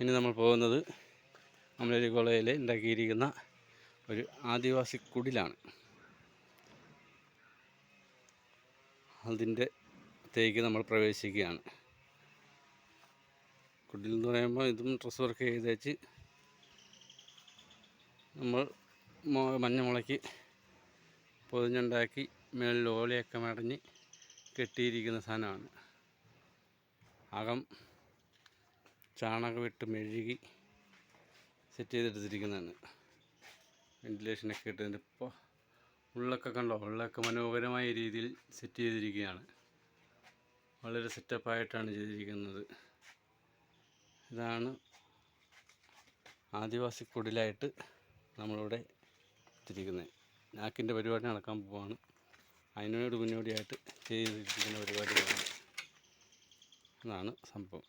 ഇനി നമ്മൾ പോകുന്നത് അമലേരി കോളേജിൽ ഉണ്ടാക്കിയിരിക്കുന്ന ഒരു ആദിവാസി കുടിലാണ്. അതിൻ്റെ തേക്ക് നമ്മൾ പ്രവേശിക്കുകയാണ്. കുടിൽ എന്ന് പറയുമ്പോൾ ഇതും ഡ്രസ് വർക്ക് ചെയ്ത് വെച്ച് നമ്മൾ മഞ്ഞ മുളയ്ക്ക് പൊതിഞ്ഞുണ്ടാക്കി മേളിൽ ഓലയൊക്കെ മടഞ്ഞ് കെട്ടിയിരിക്കുന്ന സാധനമാണ്. അകം ചാണകമിട്ട് മെഴുകി സെറ്റ് ചെയ്തെടുത്തിരിക്കുന്നതാണ്. വെന്റിലേഷനൊക്കെ ഇട്ടതിൻ്റെ ഇപ്പോൾ ഉള്ളൊക്കെ കണ്ടോ, ഉള്ളൊക്കെ മനോഹരമായ രീതിയിൽ സെറ്റ് ചെയ്തിരിക്കുകയാണ്. വളരെ സെറ്റപ്പായിട്ടാണ് ചെയ്തിരിക്കുന്നത്. ഇതാണ് ആദിവാസി കുടിലായിട്ട് നമ്മളിവിടെ എത്തിയിരിക്കുന്നത്. നാക്കിൻ്റെ പരിപാടി നടക്കാൻ പോവാണ്. അതിനോട് മുന്നോടിയായിട്ട് ചെയ്തിരിക്കുന്ന പരിപാടികളാണ്. അതാണ് സംഭവം.